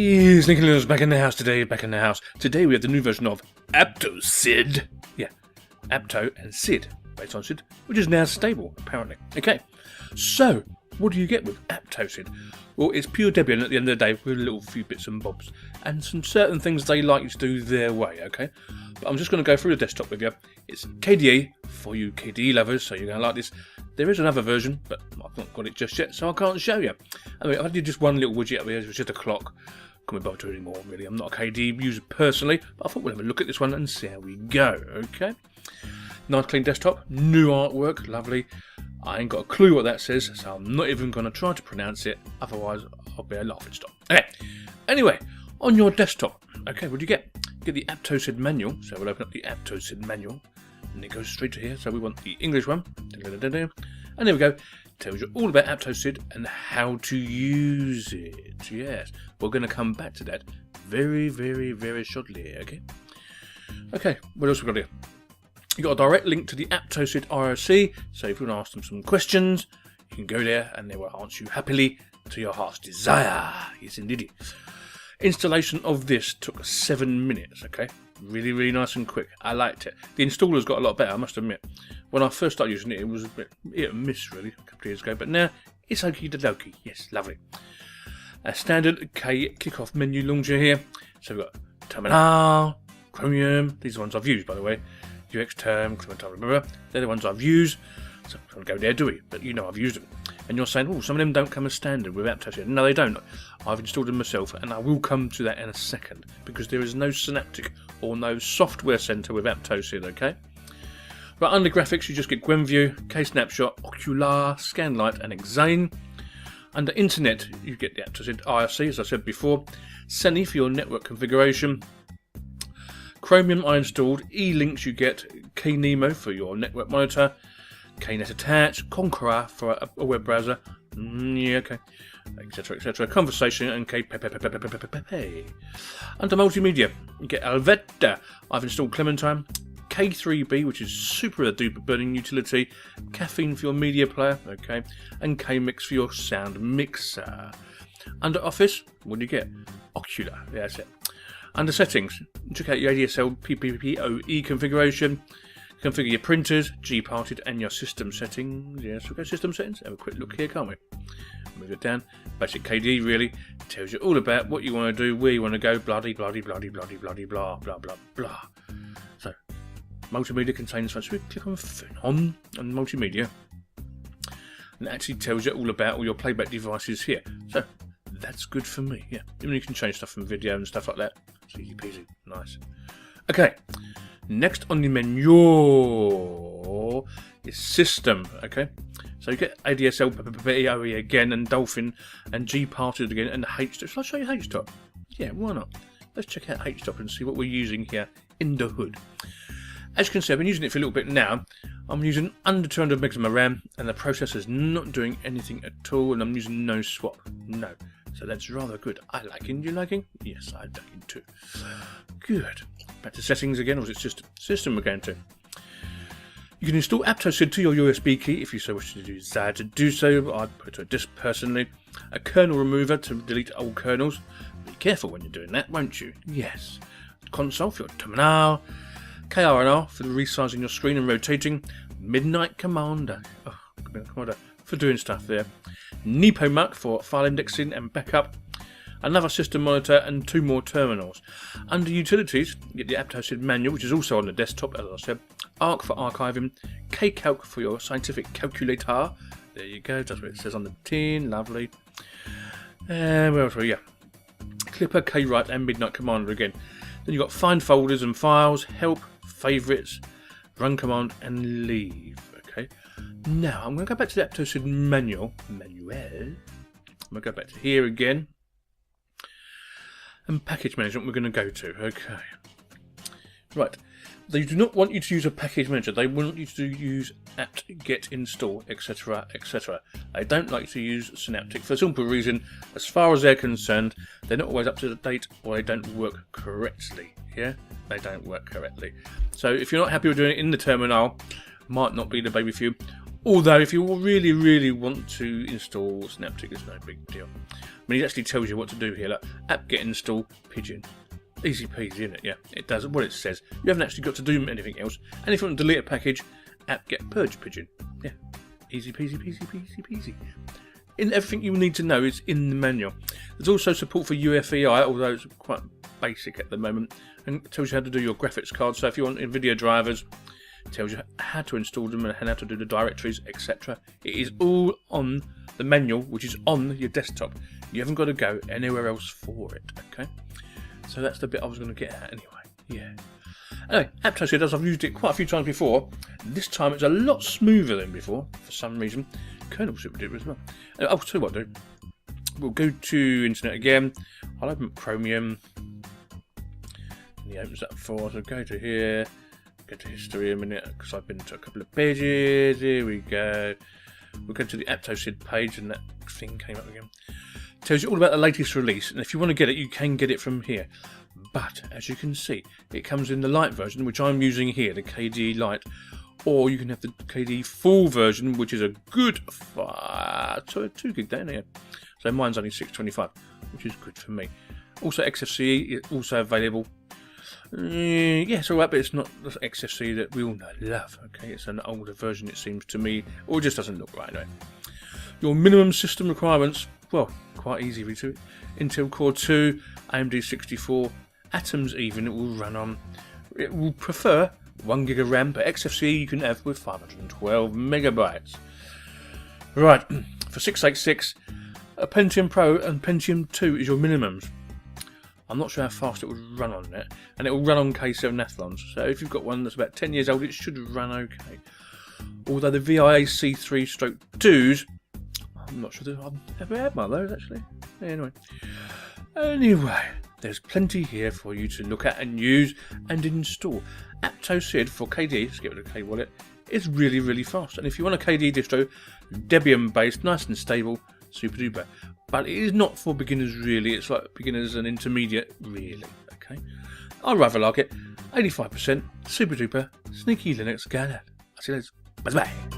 Hey, Sneekylinux back in the house today, Today we have the new version of Aptosid. Yeah, Apto and Sid, based on Sid, which is now stable, apparently. Okay, so what do you get with Aptosid? Well, it's pure Debian at the end of the day with a little few bits and bobs, and some certain things they like you to do their way, okay? But I'm just going to go through the desktop with you. It's KDE for you KDE lovers, so you're going to like this. There is another version, but I've not got it just yet, so I can't show you. I mean, I did just one little widget up here, it was just a clock. Can't be bothered to do anymore, really. I'm not a KDE user personally, but I thought we'll have a look at this one and see how we go, okay? Nice clean desktop, new artwork, lovely. I ain't got a clue what that says, so I'm not even going to try to pronounce it, otherwise I'll be a laughing stock. Okay. Anyway, on your desktop, okay, what do you get? You get the Aptosid manual, so we'll open up the Aptosid manual, and it goes straight to here, so we want the English one. And there we go. Tells you all about Aptosid and how to use it. Yes, we're going to come back to that very, very, very shortly, okay? Okay, what else we got here? You got a direct link to the Aptosid IRC, so if you want to ask them some questions, you can go there and they will answer you happily to your heart's desire. Yes, indeed. Installation of this took 7 minutes, okay? Really, really nice and quick. I liked it. The installer's got a lot better, I must admit. When I first started using it, it was a bit hit and miss, really, a couple of years ago. But now, it's okie dokie. Yes, lovely. A standard kickoff menu launcher here. So we've got Terminal, Chromium. These are the ones I've used, by the way. UX Term, remember. They're the ones I've used. So I don't go there, do we? But you know I've used them. And you're saying, oh, some of them don't come as standard with Aptosid. No, they don't. I've installed them myself, and I will come to that in a second, because there is no Synaptic or no software center with Aptosid, okay? But under graphics, you just get GwenView, K-Snapshot, Ocular, Scanlight, and Xane. Under Internet, you get the Aptosid IRC, as I said before, Seni for your network configuration, Chromium I installed, E-Links you get, KNemo for your network monitor, KNet attach, Conqueror for a web browser, yeah, okay, etc, etc, Conversation, and K-Pay. Under multimedia, you get Alvetta, I've installed Clementine, K3B, which is super duper burning utility, Caffeine for your media player, okay, and KMix for your sound mixer. Under Office, what do you get? Ocular, yeah, that's it. Under Settings, check out your ADSL PPPoE configuration, configure your printers, Gparted, and your system settings. Yes, we'll go system settings, have a quick look here, can't we? Move it down, basic KDE really, tells you all about what you want to do, where you want to go, bloody, bloody, bloody, bloody, bloody, blah, blah, blah, blah. So, multimedia contains such, we click on multimedia, and it actually tells you all about all your playback devices here. So, that's good for me, yeah. You can change stuff from video and stuff like that. It's easy peasy, nice. Okay, next on the menu is System, okay? So you get ADSL, PPPoE again, and Dolphin, and Gparted again, and HTOP. Shall I show you HTOP? Yeah, why not? Let's check out HTOP and see what we're using here in the hood. As you can see, I've been using it for a little bit now. I'm using under 200 megs of my RAM, and the processor's not doing anything at all, and I'm using no swap. No. So that's rather good. I like it. Do you like it? Yes, I like it too. Good. Back to settings again, or was it just system we're going to? You can install Aptosid to your USB key if you so wish to desire to do so. I'd put it to a disk personally. A kernel remover to delete old kernels. Be careful when you're doing that, won't you? Yes. Console for your terminal. KRNR for the resizing your screen and rotating. Midnight Commander. Oh, Midnight Commander for doing stuff there. Nepomuk for file indexing and backup. Another system monitor and 2 more terminals. Under Utilities, you get the Aptosid manual, which is also on the desktop, as I said. Arc for archiving. Kcalc for your scientific calculator. There you go, that's what it says on the tin. Lovely. And where else were we? Yeah. Clipper, Kwrite, and Midnight Commander again. Then you've got Find Folders and Files, Help, Favorites, Run Command, and Leave. Okay. Now, I'm going to go back to the Aptosid manual. I'm going to go back to here again. And package management we're going to go to. Okay. Right. They do not want you to use a package manager. They want you to use apt get install, etc, etc. They don't like to use Synaptic for the simple reason, as far as they're concerned, they're not always up to date, or they don't work correctly. Yeah? They don't work correctly. So if you're not happy with doing it in the terminal, might not be the baby for you. Although, if you really want to install Synaptic, it's no big deal. I mean, it actually tells you what to do here. Like, apt-get install pigeon. Easy peasy, isn't it? Yeah, it does what it says. You haven't actually got to do anything else. And if you want to delete a package, apt-get purge pigeon. Yeah, easy peasy, peasy. In everything you need to know is in the manual. There's also support for UEFI, although it's quite basic at the moment, and it tells you how to do your graphics card. So if you want NVIDIA drivers, it tells you how to install them and how to do the directories, etc. It is all on the manual, which is on your desktop. You haven't got to go anywhere else for it, okay? So that's the bit I was going to get at anyway. Yeah. Anyway, Aptosid, as I've used it quite a few times before, this time it's a lot smoother than before, for some reason. Kernel super duper as well. I'll tell you what I'll do. We'll go to Internet again. I'll open Chromium. And he opens up for us. I'll go to here. Go to history a minute, because I've been to a couple of pages. Here we go. We'll go to the Aptosid page, and that thing came up again. Tells you all about the latest release, and if you want to get it, you can get it from here. But as you can see, it comes in the light version, which I'm using here, the KDE Lite, or you can have the KDE full version, which is a good 2 gig down here. So mine's only 625, which is good for me. Also, XFCE is also available. Yeah, it's alright, but it's not the XFCE that we all know love. Okay, it's an older version, it seems to me, or it just doesn't look right anyway. Your minimum system requirements. Well, quite easy to Intel Core 2, AMD 64, Atoms even it will run on. It will prefer 1 gig of RAM, but XFCE you can have with 512 megabytes. Right, for 686, a Pentium Pro and Pentium 2 is your minimums. I'm not sure how fast it will run on that, and it will run on K7 Athlons, so if you've got one that's about 10 years old, it should run okay. Although the VIA C3/2s, I'm not sure that I've ever had one of those actually. Anyway, there's plenty here for you to look at and use and install. Aptosid for KDE, let's get rid of K wallet, is really fast. And if you want a KDE distro, Debian based, nice and stable, super duper. But it is not for beginners really, it's like beginners and intermediate really, okay? I rather like it. 85%, super duper, Sneekylinux, go ahead. I'll see you later. Bye bye.